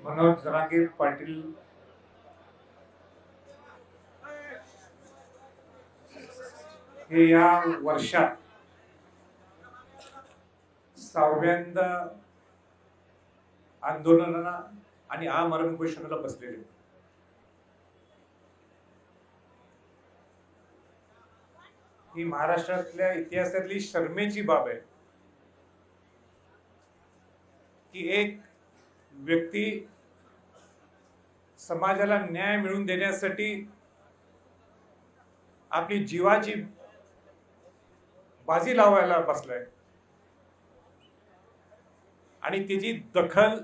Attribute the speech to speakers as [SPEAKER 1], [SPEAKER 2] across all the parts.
[SPEAKER 1] मनोज जरांगे पाटील हे या वर्षात 6व्यांदा आंदोलनाला आणि आमरण उपोषणाला बसलेले. ही महाराष्ट्रातल्या इतिहासातली शर्मेची बाब आहे की एक व्यक्ती समाजाला न्याय मिळवून देण्यासाठी आपली जीवाची बाजी लावायला बसलाय आणि त्याची दखल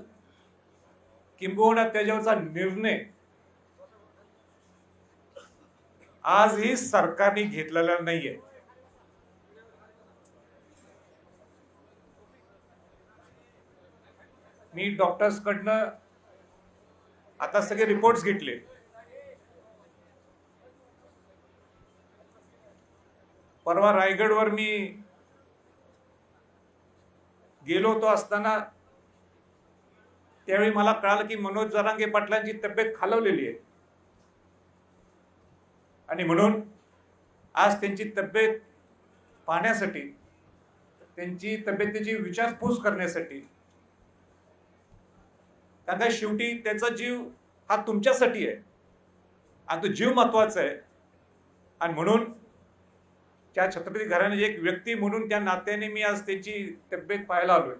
[SPEAKER 1] किंबहुना त्याच्यावरचा निर्णय आजही सरकारने घेतलेला नाहीये. मी डॉक्टर्स कडनं आता सगळे रिपोर्ट्स घेतले. परवा रायगडवर मी गेलो होतो असताना त्यावेळी मला कळालं की मनोज जरांगे पाटलांची तब्येत खालावलेली आहे आणि म्हणून आज त्यांची तब्येत पाहण्यासाठी, त्यांची तब्येतीची विचारपूस करण्यासाठी, कारण शेवटी त्याचा जीव हा तुमच्यासाठी आहे आणि तो जीव महत्वाचा आहे आणि म्हणून त्या छत्रपती घराण्याची एक व्यक्ती म्हणून त्या नात्याने मी आज त्याची तब्येत पाहायला आलोय.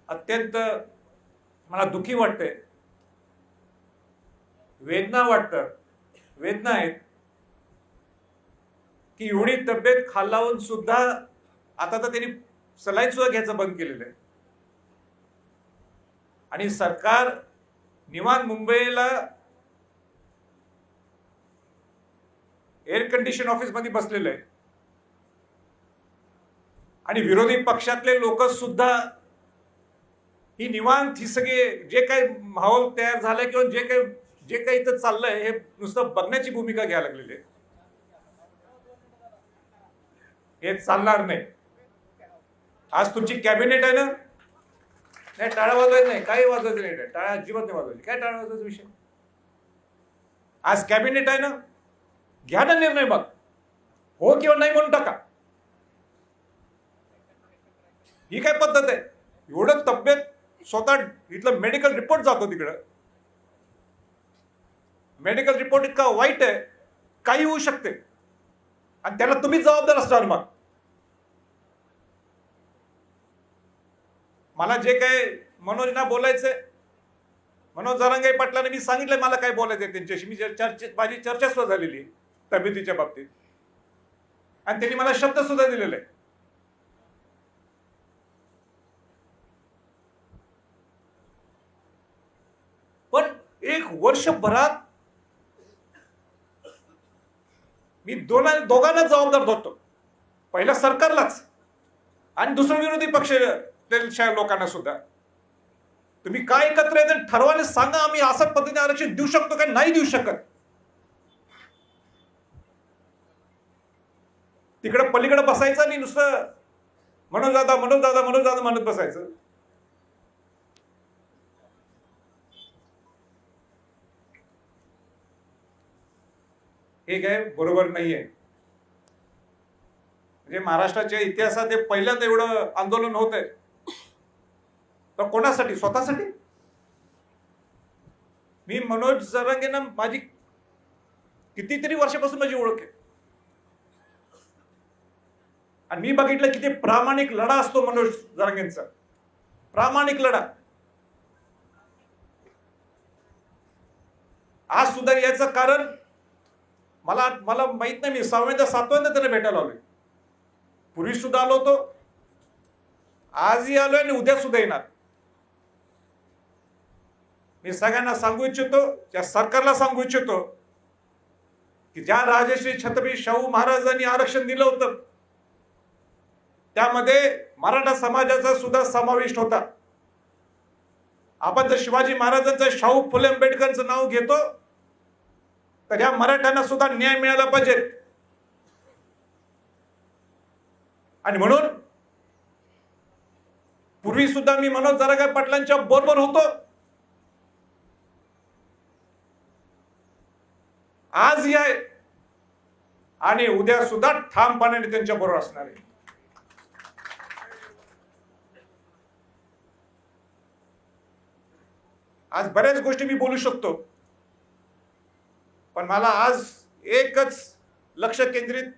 [SPEAKER 1] अत्यंत मला दुःखी वाटतंय, वेदना आहेत की एवढी तब्येत खालावून सुद्धा आता तर त्यांनी सलाईन सुद्धा घ्यायचं बंद केलेलं आहे आणि सरकार निवांत मुंबईला एअर कंडिशन ऑफिस मध्ये बसलेलं आहे आणि विरोधी पक्षातले लोक सुद्धा ही निवांत ही सगळे जे काही माहोल तयार झालाय किंवा जे काही इथं चाललंय हे नुसतं बघण्याची भूमिका घ्यायला लागलेली आहे. हे चालणार नाही. आज तुमची कॅबिनेट आहे ना, नाही टाळा वाजवायचं नाही, काही वाजवायचं नाही, टाळा अजिबात नाही वाजवायची. काय टाळा वाजवायचा विषय? आज कॅबिनेट आहे ना, घ्या ना निर्णय, मग हो किंवा नाही म्हणून टाका. ही काय पद्धत आहे? एवढं तब्येत स्वतः इथलं मेडिकल रिपोर्ट जातो तिकडं, मेडिकल रिपोर्ट इतका वाईट आहे, काही होऊ शकते आणि त्याला तुम्हीच जबाबदार असणार. मग मला जे काय मनोजना बोलायचंय, मनोज जरांगे पाटलांनी मी सांगितलंय मला काय बोलायचंय त्यांच्याशी. माझी चर्चा सुद्धा झालेली आहे तब्येतीच्या बाबतीत आणि त्यांनी मला शब्द सुद्धा दिलेले आहे. पण एक वर्षभरात मी दोघांना जबाबदार धरतो. पहिला सरकारलाच आणि दुसरं विरोधी पक्ष लोकांना सुद्धा. तुम्ही काय एकत्र येत ठरवायला सांगा, आम्ही अशा पद्धतीने आरक्षण देऊ शकतो का नाही देऊ शकत. तिकडे पलीकडे बसायचं आणि नुसतं मनोज दादा म्हणत बसायचं. हे काय बरोबर नाहीये. म्हणजे महाराष्ट्राच्या इतिहासात हे पहिल्यांदा एवढं आंदोलन होत आहे तर कोणासाठी? स्वतःसाठी? मी मनोज जरांगेंना माझी कितीतरी वर्षापासून माझी ओळख आहे आणि मी बघितलं किती प्रामाणिक लढा असतो मनोज जरांगेंचा. प्रामाणिक लढा. आज सुद्धा याचं कारण मला माहित नाही. मी 6व्यांदा 7व्यांदा त्याला भेटायला आलोय. पूर्वी सुद्धा आलो होतो, आजही आलोय आणि उद्या सुद्धा येणार. मी सगळ्यांना सांगू इच्छितो, त्या सरकारला सांगू इच्छितो की ज्या राजश्री छत्रपती शाहू महाराजांनी आरक्षण दिलं होतं त्यामध्ये मराठा समाजाचा सुद्धा समावेश होता. आपण जर शिवाजी महाराजांचं, शाहू फुले आंबेडकरांचं नाव घेतो तर या मराठ्यांना सुद्धा न्याय मिळाला पाहिजे. आणि म्हणून पूर्वी सुद्धा मी मनोज जरांगे पाटलांच्या बरोबर होतो, आजही आहे आणि उद्या सुद्धा ठामपणाने त्यांच्या बरोबर असणार आहे. आज बऱ्याच गोष्टी मी बोलू शकतो, पण मला आज एकच लक्ष केंद्रित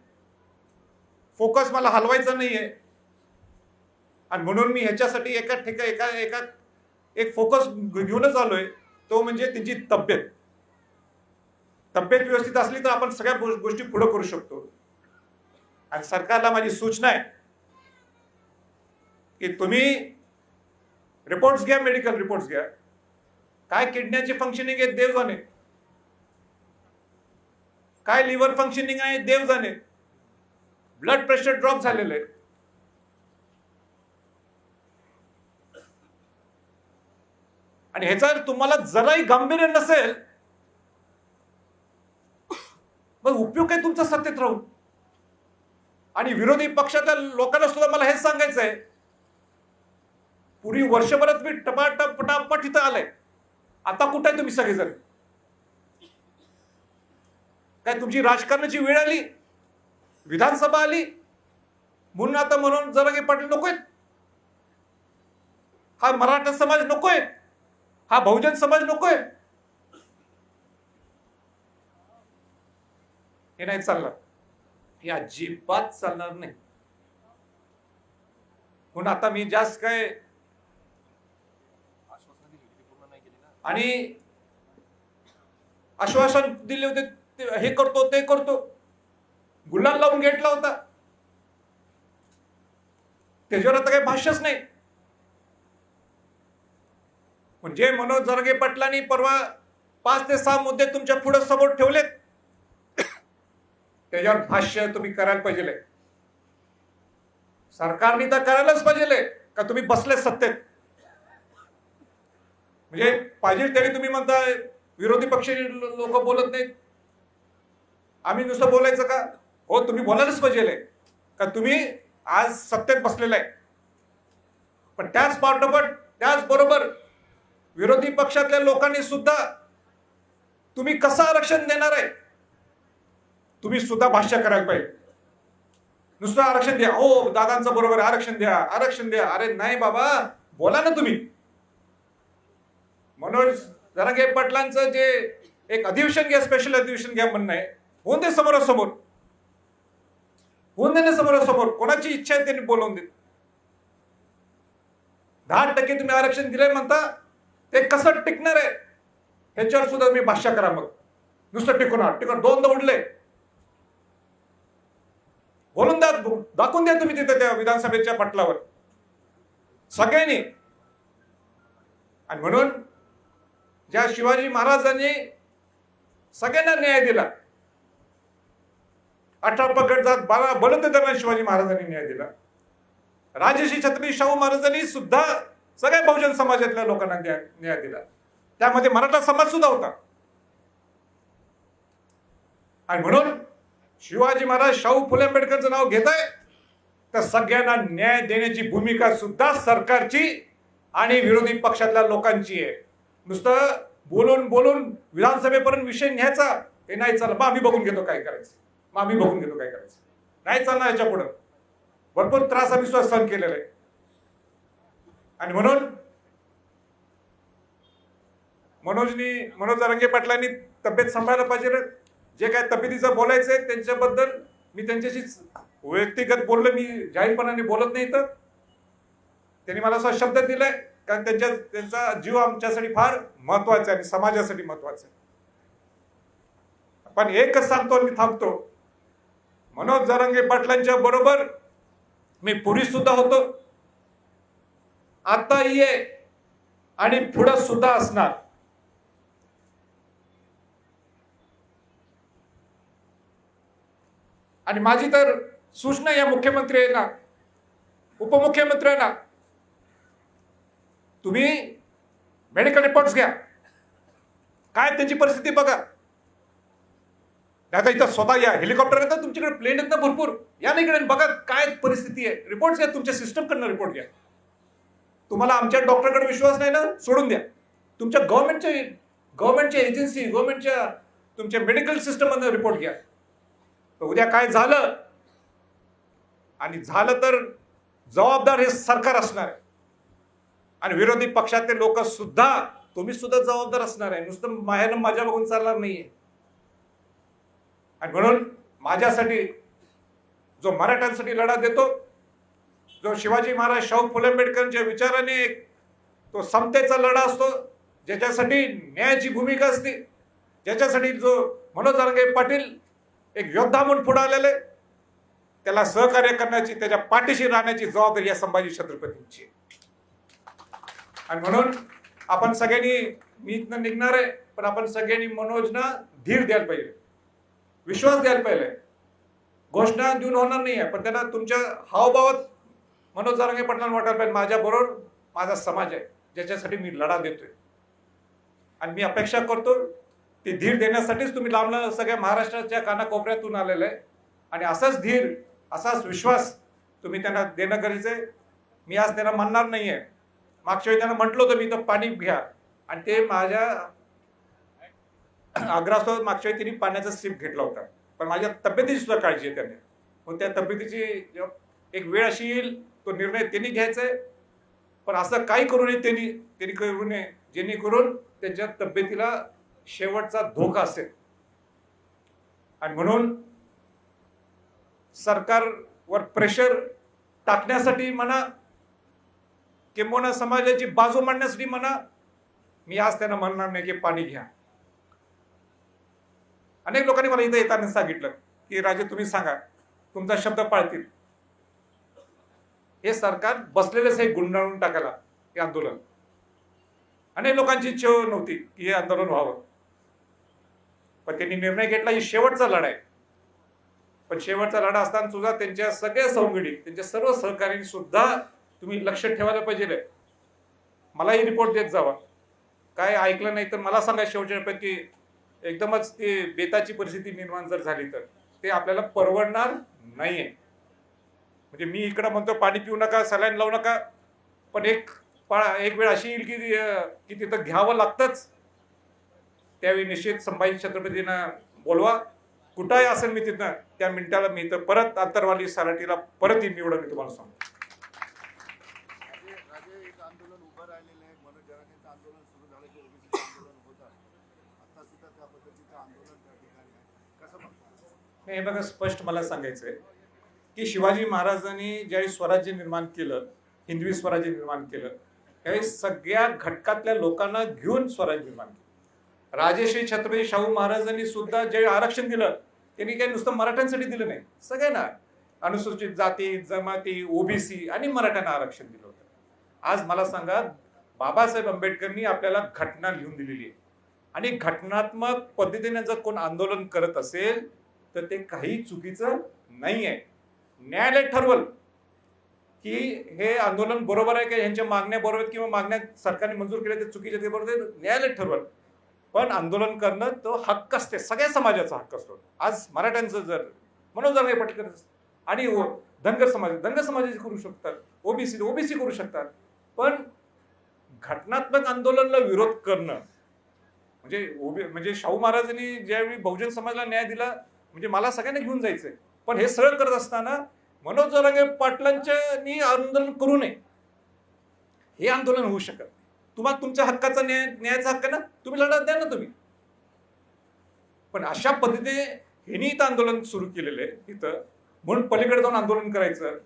[SPEAKER 1] फोकस मला हलवायचा नाहीये आणि म्हणून मी ह्याच्यासाठी एक फोकस घेऊनच आलोय, तो म्हणजे त्यांची तब्येत व्यवस्थित असली तर आपण सगळ्या गोष्टी पुढे करू शकतो. आणि सरकारला माझी सूचना आहे की तुम्ही रिपोर्ट्स घ्या, मेडिकल रिपोर्ट्स घ्या, काय किडनीची फंक्शनिंग आहे देव जाणे, काय लिव्हर फंक्शनिंग आहे देव जाणे, ब्लड प्रेशर ड्रॉप झालेलं आहे. आणि ह्याचा तुम्हाला जराही गांभीर्य नसेल मग उपयोग काय तुमचा सत्तेत राहून. आणि विरोधी पक्षाच्या लोकांना सुद्धा मला हेच सांगायचं आहे, पूर्वी वर्षभरात मी पटापट इथं आलंय, आता कुठे आहे तुम्ही सगळेजण? काय तुमची राजकारणाची वेळ आली, विधानसभा आली म्हणून आता मनोज जरांगे पाटील नकोय, हा मराठा समाज नकोय, हा बहुजन समाज नकोय? हे नाही चालणार, हे अजिबात चालणार नाही. म्हणून आता मी जास्त काय आणि आश्वासन दिले होते, हे करतो ते करतो, गुलाल लावून घेतला होता, त्याच्यावर आता काही भाष्यच नाही. म्हणजे मनोज जरांगे पाटलांनी परवा 5 ते 6 मुद्दे तुमच्या पुढे समोर ठेवलेत, त्याच्यावर भाष्य तुम्ही करायला पाहिजे. सरकारने तर करायलाच पाहिजे का तुम्ही बसले सत्तेत. म्हणजे पाहिजे तरी तुम्ही म्हणताय विरोधी पक्ष लोक बोलत नाहीत, आम्ही नुसतं बोलायचं का? हो, तुम्ही बोलायलाच पाहिजे का तुम्ही आज सत्तेत बसलेला आहे. पण त्याचबरोबर विरोधी पक्षातल्या लोकांनी सुद्धा तुम्ही कसं आरक्षण देणार आहे तुम्ही सुद्धा भाष्य करायला पाहिजे. नुसतं आरक्षण द्या, हो दादांचं बरोबर आरक्षण द्या. अरे नाही बाबा, बोला ना तुम्ही. मनोज जरांगे पाटलांचं जे एक अधिवेशन घ्या, स्पेशल अधिवेशन घ्या म्हणणं आहे, होऊन दे समोरासमोर, होऊन दे ना समोरासमोर. कोणाची इच्छा आहे त्यांनी बोलवून देत. 10% तुम्ही आरक्षण दिलंय म्हणता, ते कसं टिकणार आहे ह्याच्यावर सुद्धा तुम्ही भाष्य करा. मग नुसतं टिकून दोनदा उडले, बोलून द्या, दाखवून द्या तुम्ही तिथे त्या विधानसभेच्या पटलावर सगळ्यांनी. आणि म्हणून ज्या शिवाजी महाराजांनी सगळ्यांना न्याय दिला, 18 पगड जात 12 बलुतेदारांना शिवाजी महाराजांनी न्याय दिला, राजर्षी छत्रपती शाहू महाराजांनी सुद्धा सगळ्या बहुजन समाजातल्या लोकांना न्याय दिला, त्यामध्ये मराठा समाज सुद्धा होता. आणि म्हणून शिवाजी महाराज शाहू फुले आंबेडकरचं नाव घेत आहे तर सगळ्यांना न्याय देण्याची भूमिका सुद्धा सरकारची आणि विरोधी पक्षातल्या लोकांची आहे. नुसतं बोलून विधानसभेपर्यंत विषय न्यायचा हे नाही चाललं. मग आम्ही बघून घेतो काय करायचं, नाही चालणार. याच्या पुढं भरपूर त्रास आम्ही सुद्धा सहन केलेला आहे. आणि म्हणून मनोज जरांगे पाटलांनी तब्येत सांभाळायला पाहिजे. जे काय तब्येतीचं बोलायचंय त्यांच्याबद्दल मी त्यांच्याशी व्यक्तिगत बोललो, मी जाहीरपणाने बोलत नाही. तर त्यांनी मला असा शब्द दिलाय कारण त्यांचा जीव आमच्यासाठी फार महत्वाचा आहे आणि समाजासाठी महत्वाचा आहे. पण एकच सांगतो, मी थांबतो, मनोज जरांगे पाटलांच्या बरोबर मी पूर्वी सुद्धा होतो, आताही आहे आणि पुढे सुद्धा असणार. आणि माझी तर सूचना या मुख्यमंत्र्यांना, उपमुख्यमंत्र्यांना, तुम्ही मेडिकल रिपोर्ट्स घ्या, काय त्यांची परिस्थिती बघा. नाही तर इथं स्वतः या, हेलिकॉप्टर येतात तुमच्याकडे, प्लेन येतात भरपूर, या ना इकडे बघा काय परिस्थिती आहे. रिपोर्ट्स घ्या, तुमच्या सिस्टमकडनं रिपोर्ट घ्या. तुम्हाला आमच्या डॉक्टरकडे विश्वास नाही ना, सोडून द्या. तुमच्या गव्हर्नमेंटच्या एजन्सी, गव्हर्नमेंटच्या तुमच्या मेडिकल सिस्टममधनं रिपोर्ट घ्या. तर उद्या काय झालं आणि झालं तर जबाबदार हे सरकार असणार आहे आणि विरोधी पक्षातले लोक सुद्धा, तुम्ही सुद्धा जबाबदार असणार आहे. नुसतं मायानं माझ्या बघून चालणार नाहीये. आणि म्हणून माझ्यासाठी, जो मराठ्यांसाठी लढा देतो, जो शिवाजी महाराज, शाहू फुले आंबेडकरांच्या विचाराने तो समतेचा लढा असतो, ज्याच्यासाठी न्यायाची भूमिका असते, ज्याच्यासाठी जो मनोज जरांगे पाटील एक योद्धा म्हणून पुढे आलेले, त्याला सहकार्य करण्याची, त्याच्या पाठीशी राहण्याची जबाबदारी या संभाजी छत्रपतींची. आणि म्हणून आपण सगळ्यांनी, मी इथनं निघणार आहे, पण आपण सगळ्यांनी मनोजना धीर द्यायला पाहिजे, विश्वास द्यायला पाहिजे. घोषणा देऊन होणार नाही आहे, पण त्यांना तुमच्या हावभावात मनोज जरांगे पाटलांना वाटायला पाहिजे माझ्याबरोबर माझा समाज आहे, ज्याच्यासाठी मी लढा देतोय. आणि मी अपेक्षा करतो ते धीर देण्यासाठीच तुम्ही लांबलं सगळ्या महाराष्ट्राच्या कानाकोपऱ्यातून आलेलं आहे. आणि असाच धीर, असाच विश्वास तुम्ही त्यांना देणं गरजेचं आहे. मी आज त्यांना म्हणणार नाहीये. मागच्या वेळी त्यांना म्हटलं होतं मी तर पाणी घ्या, आणि ते माझ्या आग्रहासोबत मागच्या वेळी त्यांनी पाण्याचा सिप घेतला होता. पण माझ्या तब्येतीची सुद्धा काळजी आहे त्यांनी. मग त्या तब्येतीची एक वेळ अशी येईल, तो निर्णय त्यांनी घ्यायचा आहे. पण असं काही करू नये त्यांनी करू नये जेणेकरून त्यांच्या तब्येतीला शेवटचा धोका असेल. आणि म्हणून सरकारवर प्रेशर टाकण्यासाठी म्हणा, किंबहुना समाजाची बाजू मांडण्यासाठी म्हणा, मी आज त्यांना म्हणणार नाही की पाणी घ्या. अनेक लोकांनी मला इथं येताना सांगितलं की राजे तुम्ही सांगा, तुमचा शब्द पाळतील. हे सरकार बसलेलेच हे गुंडाळून टाकायला, हे आंदोलन. अनेक लोकांची इच्छा नव्हती की हे आंदोलन व्हावं, पण त्यांनी निर्णय घेतला. ही शेवटचा लढा आहे. पण शेवटचा लढा असताना सुद्धा त्यांच्या सगळ्या सवंगडी, त्यांच्या सर्व सहकार्यांनी सुद्धा तुम्ही लक्ष ठेवायला पाहिजे. मलाही रिपोर्ट देत जावा. काय ऐकलं नाही तर मला सांगा. शेवटच्यापैकी एकदमच ते बेताची परिस्थिती निर्माण जर झाली तर ते आपल्याला परवडणार नाहीये. म्हणजे मी इकडं म्हणतो पाणी पिऊ नका, सलाईन लावू नका, पण एक वेळ अशी येईल की तिथं घ्यावं लागतंच. त्यावेळी निश्चित संभाजी छत्रपतींना बोलवा. कुठंही असेल मी तिथं त्या मिनिटाला मी इथं परत आंतरवाली सराटीला परत येईन. एवढं मी तुम्हाला सांगतो. हे बघा, स्पष्ट मला सांगायचंय की शिवाजी महाराजांनी ज्यावेळी स्वराज्य निर्माण केलं, हिंदवी स्वराज्य निर्माण केलं, त्यावेळी सगळ्या घटकातल्या लोकांना घेऊन स्वराज्य निर्माण केलं. राजश्री छत्रपती शाहू महाराजांनी सुद्धा ज्यावेळी आरक्षण दिलं, त्यांनी काही नुसतं मराठ्यांसाठी दिलं नाही, सगळ्यांना, अनुसूचित जाती, जमाती, ओबीसी आणि मराठ्यांना आरक्षण दिलं होतं. आज मला सांगा, बाबासाहेब आंबेडकरांनी आपल्याला घटना लिहून दिलेली आहे. आणि घटनात्मक पद्धतीने जर कोण आंदोलन करत असेल तर ते काही चुकीचं नाही आहे. न्यायालय ठरवल की हे आंदोलन बरोबर आहे का, यांच्या मागण्या बरोबर आहेत किंवा मागण्या सरकारने मंजूर केल्या ते चुकीच्या, ते बरोबर, न्यायालय ठरवल. पण आंदोलन करणं तो हक्क असते, सगळ्या समाजाचा हक्क असतो. आज मराठ्यांचं जर मनोज जरांगे पाटील आणि धनगर समाजाचे करू शकतात, ओबीसी करू शकतात. पण घटनात्मक आंदोलनाला विरोध करणं म्हणजे शाहू महाराजांनी ज्यावेळी बहुजन समाजाला न्याय दिला, म्हणजे मला सगळ्यांना घेऊन जायचंय. पण हे सरळ करत असताना मनोज जरांगे पाटलांच्या आंदोलन करू नये, हे आंदोलन होऊ शकत नाही. तुम्हाला तुमच्या हक्काचा न्यायाचा हक्क ना, तुम्ही लढा द्या ना तुम्ही. पण अशा पद्धतीने ह्यांनी इथं आंदोलन सुरू केलेलं आहे तिथं, म्हणून पलीकडे जाऊन आंदोलन करायचं,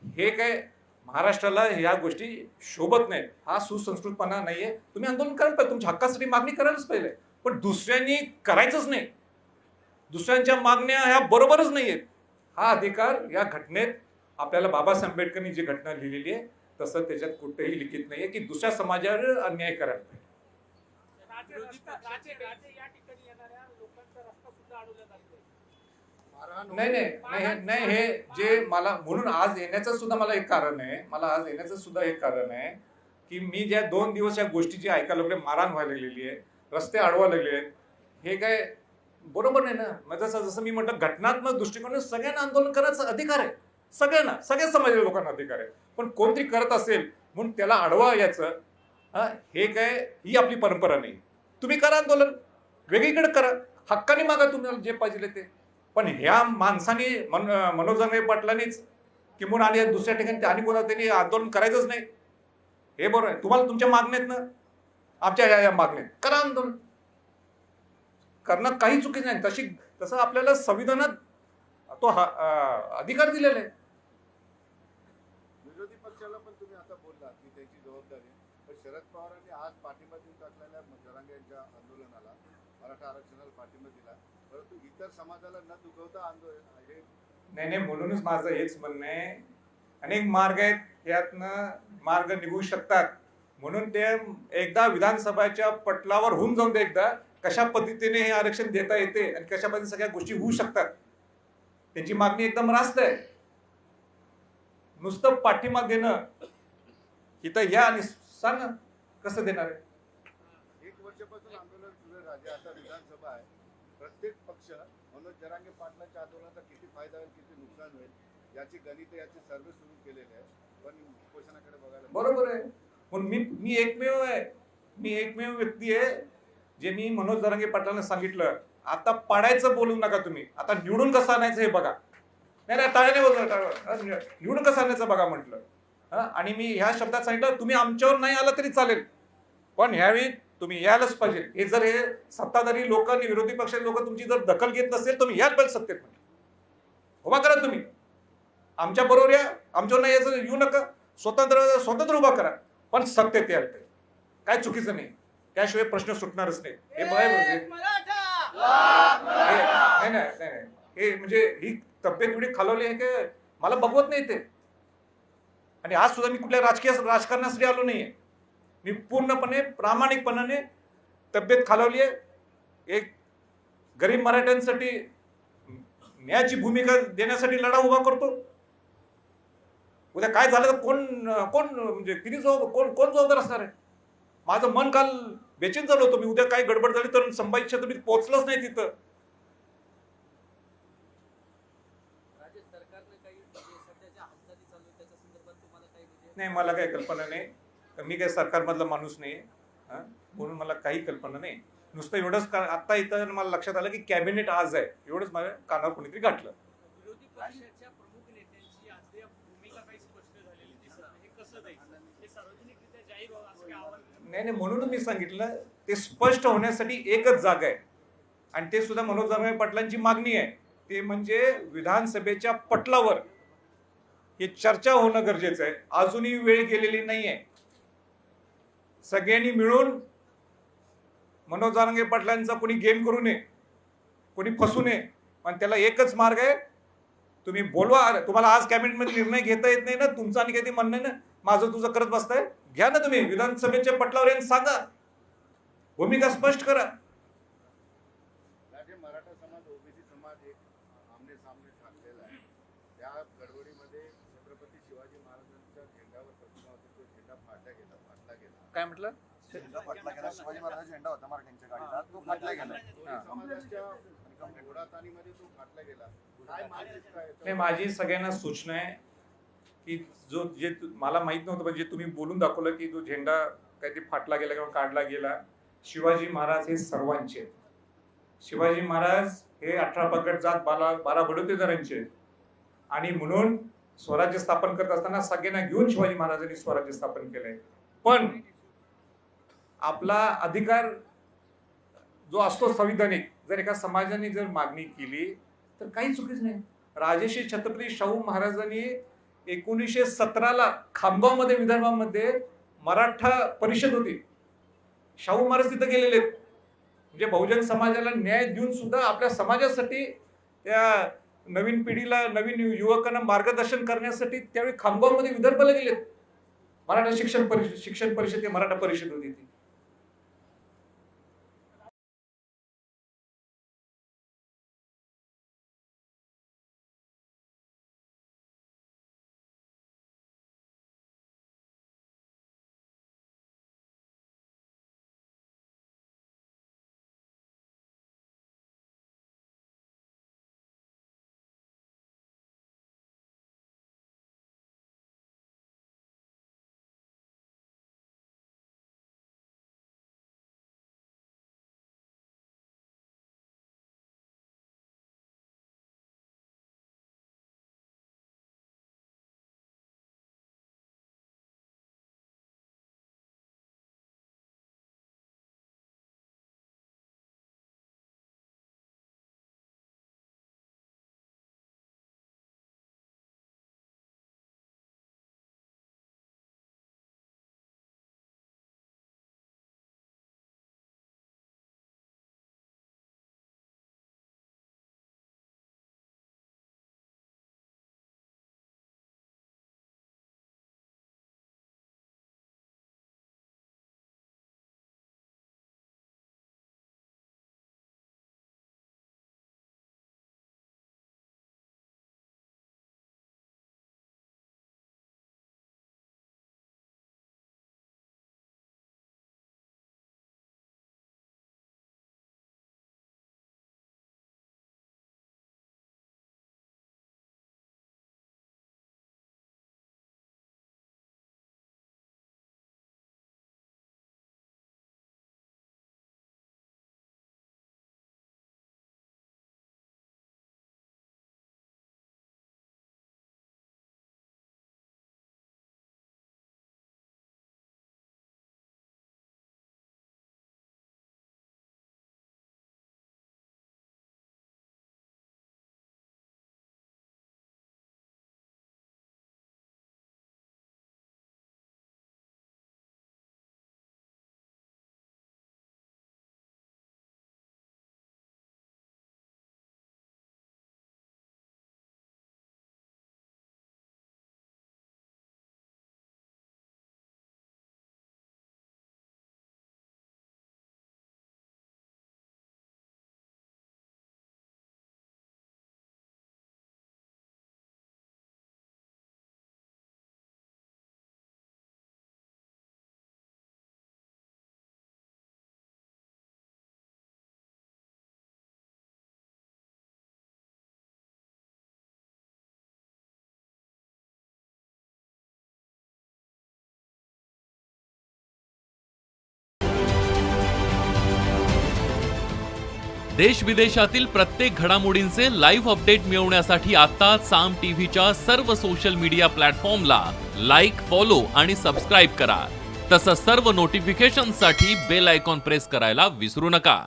[SPEAKER 1] हे काय महाराष्ट्राला ह्या गोष्टी शोभत नाहीत. हा सुसंस्कृतपणा नाहीये. तुम्ही आंदोलन करायला पाहिजे, तुमच्या हक्कासाठी मागणी करायलाच पाहिजे, पण दुसऱ्यांनी करायचंच नाही. दुसऱ्यांच्या मागण्या ह्या बरोबरच नाहीयेत. हा अधिकार या घटनेत आपल्याला बाबासाहेब आंबेडकरांनी जी घटना लिहिलेली आहे तसं त्याच्यात कुठेही लिखित नाहीये की दुसऱ्या समाजावर अन्याय करायला पाहिजे. नाही, हे जे मला म्हणून आज येण्याचं सुद्धा मला एक कारण आहे, की मी ज्या 2 दिवस या गोष्टी जी ऐकायला लागले, मारहाण व्हायला लागलेली आहे, रस्ते अडवा लागले, हे काय बरोबर नाही ना. जसं मी म्हटलं, घटनात्मक दृष्टिकोनाने सगळ्यांना आंदोलन करायचा अधिकार आहे, सगळ्यांना, सगळ्या समाजाच्या लोकांना अधिकार आहे. पण कोणतरी करत असेल म्हणून त्याला अडवा याचं हे काय, ही आपली परंपरा नाही. तुम्ही करा आंदोलन, वेगळीकडे करा, हक्काने मागा तुम्हाला जे पाहिजे ते. पण ह्या माणसाने मनोज जरांगे पाटलांनीच किंवा आणि दुसऱ्या ठिकाणी आणि कोणा त्यांनी आंदोलन करायचंच नाही. हे बरोबर आहे. तुम्हाला तुमच्या मागण्यात ना आमच्या ह्या मागण्यात करा आंदोलन, करणं काही चुकी नाही. तसं आपल्याला संविधानात तो अधिकार दिलेला आहे.
[SPEAKER 2] विरोधी पक्षाला पण तुम्ही आता बोललात की त्याची जबाबदारी, पण शरद पवारांनी आज पाठिंबा देऊन टाकलेल्या जरांगे यांच्या आंदोलनाला, मराठा आरक्षणाला पाठिंबा दिला, परंतु इतर समाजाला न दुखवता आंदोलन हे
[SPEAKER 1] नाही, म्हणूनच माझं हेच म्हणणं आहे, अनेक मार्ग आहेत, यातनं मार्ग निघू शकतात. म्हणून ते एकदा विधानसभाच्या पटलावर होऊन जाऊन दे, एकदा कशा पद्धतीने हे आरक्षण देता येते आणि कशा पद्धतीने सगळ्या गोष्टी होऊ शकतात. त्यांची मागणी एकदम रास्त आहे. नुसतं पाठिंबा देणं इथं या आणि सांग कसं देणार आहे.
[SPEAKER 2] 1 वर्षापासून आंदोलन सुरू आहे राजे. आता विधानसभा आहे, प्रत्येक पक्ष मनोज जरांगे पाटलांच्या आंदोलनाचा किती फायदा होईल, किती नुकसान होईल याची गणित, याचे सर्वे सुरू केलेले आहे. पण उपोषणाकडे बघायला
[SPEAKER 1] बरोबर आहे. पण मी एकमेव व्यक्ती आहे जे मी मनोज जरांगे पाटलांना सांगितलं, आता पाडायचं बोलू नका तुम्ही, आता निवडून कसं आणायचं हे बघा. नाही टाळ्याने बोलतो, निवडून कसं आणायचं बघा म्हटलं. आणि मी ह्या शब्दात सांगितलं, तुम्ही आमच्यावर नाही आला तरी चालेल, पण ह्यावेळी तुम्ही यायलाच पाहिजे. हे जर हे सत्ताधारी लोक आणि विरोधी पक्षाचे लोक तुमची जर दखल घेत नसेल, तुम्ही याच पाहिजे सत्तेत. उभा करा तुम्ही, आमच्या बरोबर या, आमच्यावर नाही यायचं येऊ नका, स्वतंत्र उभा करा, पण सत्तेत यायला पाहिजे. काय चुकीचं नाही, त्याशिवाय प्रश्न सुटणारच नाही. हे बघायला नाही, हे म्हणजे ही तब्येत एवढी खालवली आहे की मला बघवत नाही ते. आणि आज सुद्धा मी कुठल्या राजकारणासाठी आलो नाहीये. मी पूर्णपणे प्रामाणिकपणाने तब्येत खालवली आहे. एक गरीब मराठ्यांसाठी न्यायाची भूमिका देण्यासाठी लढा उभा करतो. उद्या काय झालं तर कोण म्हणजे किती कोण जबाबदार असणार आहे. माझं मन काल बेचैन झालं होतं. मी उद्या काय गडबड झाली तर संभाजी छत्रपतीत पोहोचलंच नाही तिथं. नाही, मला काही कल्पना नाही. मी काही सरकारमधला माणूस नाही, म्हणून मला काही कल्पना नाही. नुसतं एवढंच आता इथं मला लक्षात आलं की कॅबिनेट आज आहे, एवढंच माझ्या कानावर कोणीतरी गाठलं.
[SPEAKER 3] विरोधी पक्षाच्या प्रमुख नेत्यांची आज भूमिका काही स्पष्ट झालेली दिसत नाही. हे कसं द्यायचं, हे सार्वजनिकरित्या जाहीर व्हावं असं काही आव्हान?
[SPEAKER 1] नाही, म्हणून मी सांगितलं, ते स्पष्ट होण्यासाठी एकच जागा आहे आणि ते सुद्धा मनोज जरांगे पाटलांची मागणी आहे. ते म्हणजे विधानसभेच्या पटलावर हे चर्चा होणं गरजेचं आहे. अजूनही वेळ गेलेली नाही आहे. सगळ्यांनी मिळून मनोज जरांगे पाटलांचा कोणी गेम करू नये, कोणी फसू नये. पण त्याला एकच मार्ग आहे, तुम्ही बोलवा. तुम्हाला आज कॅबिनेटमध्ये निर्णय घेता येत नाही ना, तुमचं आणि काही म्हणणं ना माझं तुझं करत बसताय, घ्या ना तुम्ही विधानसभेच्या पटलावर येऊन सांगा, भूमिका स्पष्ट करा.
[SPEAKER 2] मराठा समाज, ओबीसी समाज एक आमने सामने ठाकलेला आहे. त्या गडबडीमध्ये छत्रपती शिवाजी महाराजांच्या झेंड्यावर प्रतिमा होती, तो झेंडा फाटला गेला.
[SPEAKER 1] काय म्हटलं?
[SPEAKER 4] झेंडा फाटला गेला. शिवाजी महाराजांचा झेंडा होता मराठ्यांच्या गाडीला, तो फाटला गेला.
[SPEAKER 2] समाजाच्या घोडाताणीमध्ये तो फाटला गेला. काय मानसिकता आहे?
[SPEAKER 1] नाही, माझी सगळ्यांना सूचना आहे की जे मला माहित नव्हतं, म्हणजे तुम्ही बोलून दाखवलं की जो झेंडा काही ते फाटला गेला किंवा काढला गेला. शिवाजी महाराज हे सर्वांचे आहेत. शिवाजी महाराज हे 18 पगड जात 12 बडोतेदारांचे, आणि म्हणून स्वराज्य स्थापन करत असताना सगळ्यांना घेऊन शिवाजी महाराजांनी स्वराज्य स्थापन केलंय. पण आपला अधिकार जो असतो संविधानिक, जर एका समाजाने जर मागणी केली तर काही चुकीच नाही. राजर्षी छत्रपती शाहू महाराजांनी 1917ला खामगावमध्ये, विदर्भामध्ये मराठा परिषद होती. शाहू महाराज तिथं गेलेले आहेत. म्हणजे बहुजन समाजाला न्याय देऊन सुद्धा आपल्या समाजासाठी, त्या नवीन पिढीला, नवीन युवकांना मार्गदर्शन करण्यासाठी त्यावेळी खामगावमध्ये विदर्भाला गेलेत. मराठा शिक्षण परिषद मराठा परिषद होती ती.
[SPEAKER 5] देश विदेशातील प्रत्येक घडामोडींचे लाईव्ह अपडेट मिळवण्यासाठी आता साम टीव्हीच्या सर्व सोशल मीडिया प्लॅटफॉर्मला लाईक, फॉलो आणि सबस्क्राईब करा. तसंच सर्व नोटिफिकेशनसाठी बेल आयकॉन प्रेस करायला विसरू नका.